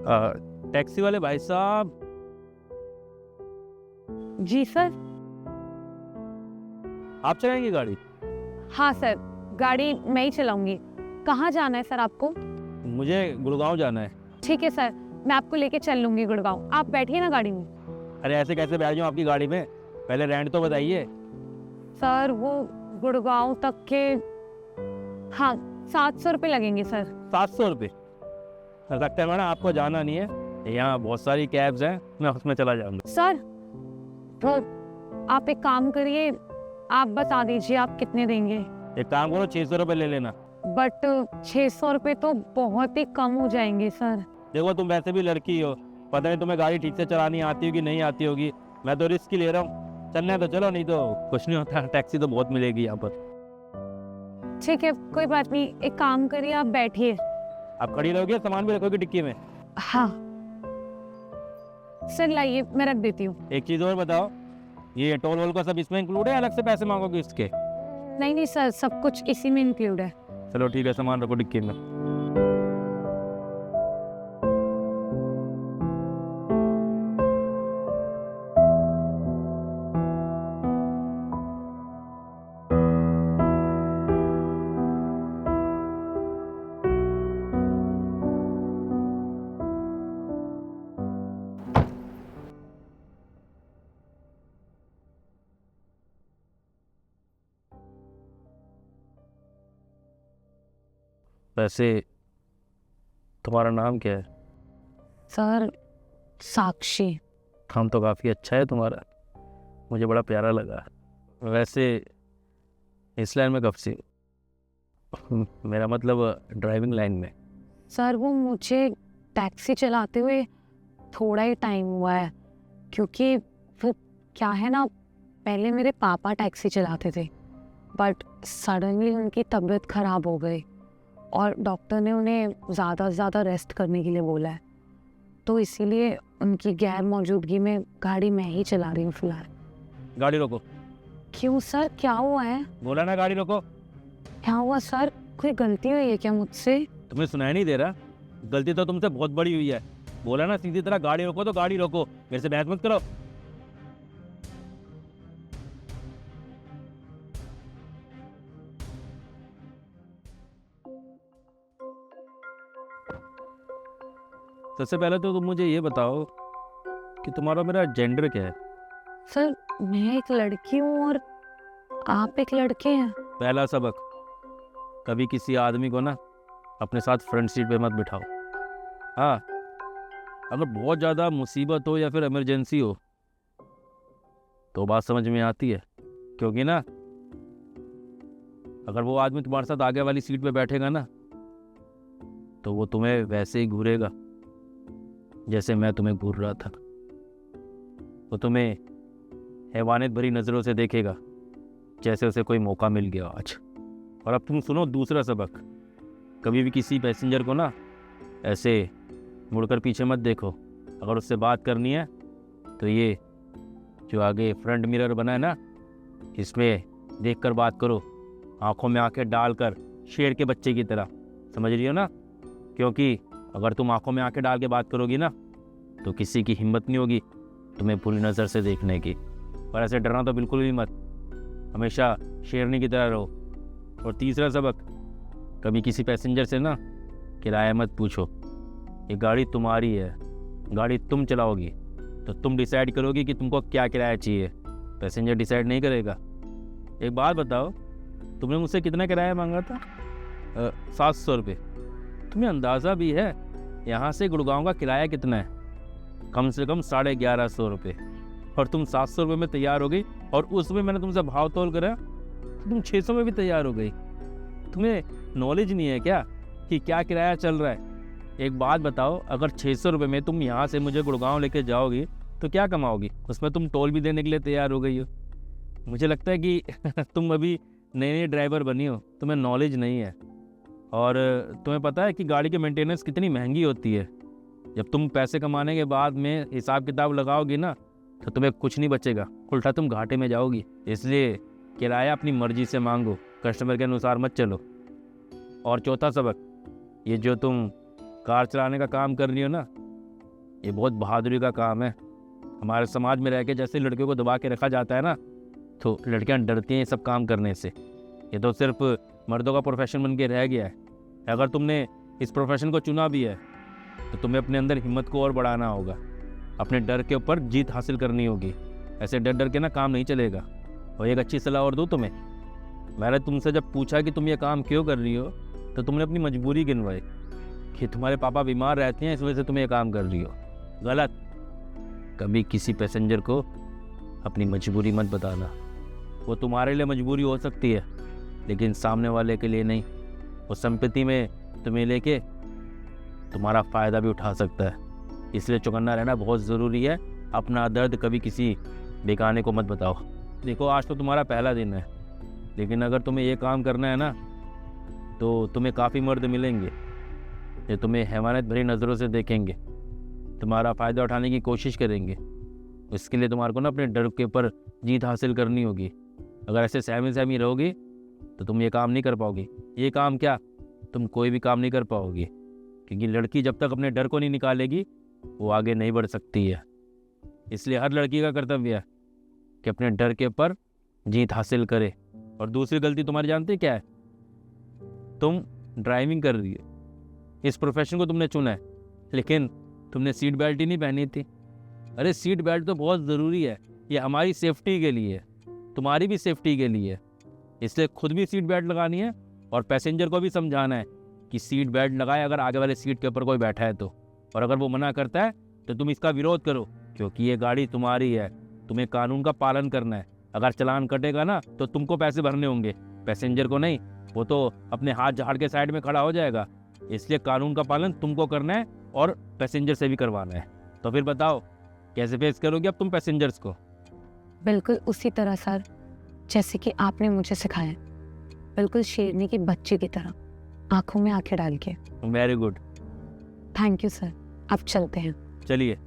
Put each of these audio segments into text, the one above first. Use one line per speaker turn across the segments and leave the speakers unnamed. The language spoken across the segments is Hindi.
टैक्सी वाले भाई साहब।
जी सर।
आप चलाएंगे गाड़ी?
हाँ सर, गाड़ी मैं ही चलाऊंगी। कहाँ जाना है सर आपको?
मुझे गुड़गांव जाना है।
ठीक है सर, मैं आपको लेके चल लूंगी गुड़गांव। आप बैठिए ना गाड़ी में।
अरे ऐसे कैसे बैठ जाऊँ आपकी गाड़ी में? पहले रेंट तो बताइए।
सर वो गुड़गांव तक के, हाँ 700 रुपये लगेंगे सर।
700 रुपये? लगता है मैडम आपको जाना नहीं है, यहाँ बहुत सारी कैब्स हैं, मैं उसमें चला जाऊँगा।
सर वो आप एक काम करिए, आप बता दीजिए आप कितने देंगे।
एक काम करो, 600 रुपये ले लेना।
बट 600 रुपये तो बहुत ही कम हो जाएंगे सर।
देखो तुम वैसे भी लड़की हो, पता नहीं तुम्हें गाड़ी ठीक से चलानी आती होगी नहीं आती होगी। मैं तो रिस्क ही ले रहा हूँ, चलना है तो चलो, नहीं तो कुछ नहीं होता। टैक्सी तो बहुत मिलेगी यहाँ पर।
ठीक है कोई बात नहीं, एक काम करिए आप बैठिए।
आप खड़ी रहोगे, सामान भी रखोगे डिक्की में?
हाँ सर लाइए, मैं रख देती हूँ।
एक चीज़ और बताओ, ये टोल वोल का सब इसमें इंक्लूड है, अलग से पैसे मांगोगे इसके?
नहीं नहीं सर, सब कुछ इसी में इंक्लूड है।
चलो ठीक है, सामान रखो डिक्की में। वैसे तुम्हारा नाम क्या है?
सर साक्षी।
नाम तो काफ़ी अच्छा है तुम्हारा, मुझे बड़ा प्यारा लगा। वैसे इस लाइन में कब से? मेरा मतलब ड्राइविंग लाइन में।
सर वो मुझे टैक्सी चलाते हुए थोड़ा ही टाइम हुआ है, क्योंकि वो क्या है ना, पहले मेरे पापा टैक्सी चलाते थे, बट सडनली उनकी तबीयत ख़राब हो गई और डॉक्टर ने उन्हें ज़्यादा से ज़्यादा रेस्ट करने के लिए बोला है। तो इसीलिए उनकी गैर मौजूदगी में गाड़ी मैं ही चला रही हूँ फिलहाल।
गाड़ी रोको।
क्यों सर, क्या हुआ है?
बोला ना गाड़ी रोको।
क्या हुआ सर, कोई गलती हुई है क्या मुझसे?
तुम्हें सुनाई नहीं दे रहा? गलती तो तुमसे बहुत बड़ी हुई है। बोला ना सीधी तरह गाड़ी रोको तो गाड़ी रोको, मेरे से बहस मत करो। सबसे पहले तो तुम मुझे ये बताओ कि तुम्हारा मेरा जेंडर क्या है?
सर मैं एक लड़की हूँ और आप एक लड़के हैं।
पहला सबक, कभी किसी आदमी को ना अपने साथ फ्रंट सीट पे मत बिठाओ। हाँ, अगर बहुत ज़्यादा मुसीबत हो या फिर इमरजेंसी हो तो बात समझ में आती है, क्योंकि ना अगर वो आदमी तुम्हारे साथ आगे वाली सीट पे बैठेगा ना तो वो तुम्हें वैसे ही घूरेगा जैसे मैं तुम्हें घूर रहा था। वो तुम्हें हैवानियत भरी नज़रों से देखेगा जैसे उसे कोई मौका मिल गया आज। और अब तुम सुनो दूसरा सबक, कभी भी किसी पैसेंजर को ना ऐसे मुड़कर पीछे मत देखो। अगर उससे बात करनी है तो ये जो आगे फ्रंट मिरर बना है ना, इसमें देखकर बात करो, आंखों में आंखें डालकर, शेर के बच्चे की तरह, समझ रही हो ना? क्योंकि अगर तुम आंखों में आंखें डाल के बात करोगी ना तो किसी की हिम्मत नहीं होगी तुम्हें बुरी नज़र से देखने की। और ऐसे डरना तो बिल्कुल भी मत, हमेशा शेरनी की तरह रहो। और तीसरा सबक, कभी किसी पैसेंजर से ना किराया मत पूछो। ये गाड़ी तुम्हारी है, गाड़ी तुम चलाओगी तो तुम डिसाइड करोगी कि तुमको क्या किराया चाहिए, पैसेंजर डिसाइड नहीं करेगा। एक बात बताओ, तुमने मुझसे कितना किराया मांगा था? 700 रुपये। तुम्हें अंदाज़ा भी है यहाँ से गुड़गांव का किराया कितना है? कम से कम 1150 रुपये। और तुम 700 रुपये में तैयार हो गई, और उसमें मैंने तुमसे भाव तोल करा तुम 600 में भी तैयार हो गई। तुम्हें नॉलेज नहीं है क्या कि क्या किराया चल रहा है? एक बात बताओ, अगर 600 रुपये में तुम यहाँ से मुझे गुड़गांव लेके जाओगी तो क्या कमाओगी? उसमें तुम टोल भी देने के लिए तैयार हो गई हो। मुझे लगता है कि तुम अभी नई नई ड्राइवर बनी हो, तुम्हें नॉलेज नहीं है। और तुम्हें पता है कि गाड़ी की मेंटेनेंस कितनी महंगी होती है। जब तुम पैसे कमाने के बाद में हिसाब किताब लगाओगी ना तो तुम्हें कुछ नहीं बचेगा, उल्टा तुम घाटे में जाओगी। इसलिए किराया अपनी मर्जी से मांगो, कस्टमर के अनुसार मत चलो। और चौथा सबक, ये जो तुम कार चलाने का काम कर रही हो ना, ये बहुत बहादुरी का काम है। हमारे समाज में रह के जैसे लड़कियों को दबा के रखा जाता है ना, तो लड़कियां डरती हैं ये सब काम करने से। ये तो सिर्फ मर्दों का प्रोफेशन बन के रह गया है। अगर तुमने इस प्रोफेशन को चुना भी है तो तुम्हें अपने अंदर हिम्मत को और बढ़ाना होगा, अपने डर के ऊपर जीत हासिल करनी होगी। ऐसे डर डर के ना काम नहीं चलेगा। और एक अच्छी सलाह और दूँ तुम्हें, मैंने तुमसे जब पूछा कि तुम ये काम क्यों कर रही हो तो तुमने अपनी मजबूरी गिनवाई कि तुम्हारे पापा बीमार रहते हैं इस वजह से तुम ये काम कर रही हो। गलत। कभी किसी पैसेंजर को अपनी मजबूरी मत बताना। वो तुम्हारे लिए मजबूरी हो सकती है लेकिन सामने वाले के लिए नहीं। वो संपत्ति में तुम्हें लेके तुम्हारा फ़ायदा भी उठा सकता है, इसलिए चौकन्ना रहना बहुत ज़रूरी है। अपना दर्द कभी किसी बेगाने को मत बताओ। देखो आज तो तुम्हारा पहला दिन है, लेकिन अगर तुम्हें ये काम करना है ना तो तुम्हें काफ़ी मर्द मिलेंगे जो तुम्हें हैवानियत भरी नज़रों से देखेंगे, तुम्हारा फ़ायदा उठाने की कोशिश करेंगे। इसके लिए तुम्हारे को ना अपने डर के ऊपर जीत हासिल करनी होगी। अगर ऐसे सहमी सहमी रहोगी तो तुम ये काम नहीं कर पाओगी। ये काम क्या, तुम कोई भी काम नहीं कर पाओगी, क्योंकि लड़की जब तक अपने डर को नहीं निकालेगी वो आगे नहीं बढ़ सकती है। इसलिए हर लड़की का कर्तव्य है कि अपने डर के ऊपर जीत हासिल करे। और दूसरी गलती तुम्हारी जानते क्या है? तुम ड्राइविंग कर रही है, इस प्रोफेशन को तुमने चुना है, लेकिन तुमने सीट बेल्ट ही नहीं पहनी थी। अरे सीट बेल्ट तो बहुत ज़रूरी है, ये हमारी सेफ्टी के लिए है, तुम्हारी भी सेफ्टी के लिए है। इसलिए खुद भी सीट बेल्ट लगानी है और पैसेंजर को भी समझाना है कि सीट बेल्ट लगाए अगर आगे वाले सीट के ऊपर कोई बैठा है तो। और अगर वो मना करता है तो तुम इसका विरोध करो, क्योंकि ये गाड़ी तुम्हारी है, तुम्हें कानून का पालन करना है। अगर चालान कटेगा ना तो तुमको पैसे भरने होंगे, पैसेंजर को नहीं। वो तो अपने हाथ झाड़ के साइड में खड़ा हो जाएगा। इसलिए कानून का पालन तुमको करना है और पैसेंजर से भी करवाना है। तो फिर बताओ कैसे फेस करोगे अब तुम पैसेंजर्स को?
बिल्कुल उसी तरह सर जैसे कि आपने मुझे सिखाया, बिल्कुल शेरनी के बच्चे की तरह, आंखों में आंखें डाल के।
Very good.
Thank you sir, अब चलते हैं।
चलिए।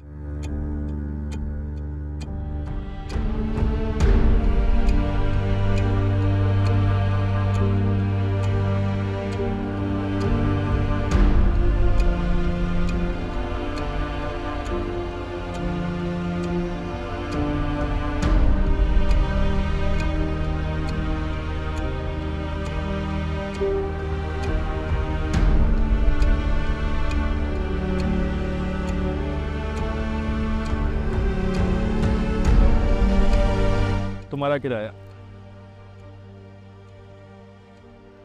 तुम्हारा किराया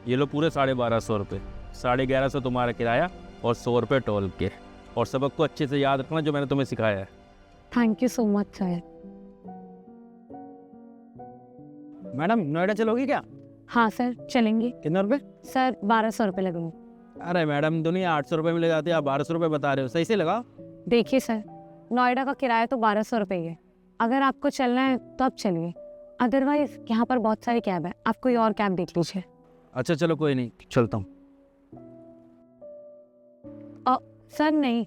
ये लो, पूरे 1250 रुपये। 1150 तुम्हारा किराया और 100 रुपये टोल के। और सबक को अच्छे से याद रखना जो मैंने तुम्हें सिखाया है।
Thank you so much sir.
Madam Noida चलोगी क्या?
हाँ सर चलेंगे।
कितने रुपए?
सर 1200 रुपये लगेंगे।
अरे मैडम दुनिया 800 रुपये में ले जाती है, आप 1200 रुपये बता रहे हो, सही से लगाओ।
देखिए सर, नोएडा का किराया तो 1200 रुपये ही है। अगर आपको चलना है तो आप चलिए, अदरवाइज यहाँ पर बहुत सारी कैब है, आप कोई और कैब देख लीजिए।
अच्छा चलो कोई नहीं, चलता हूँ।
सर नहीं,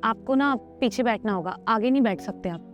आपको ना पीछे बैठना होगा, आगे नहीं बैठ सकते आप।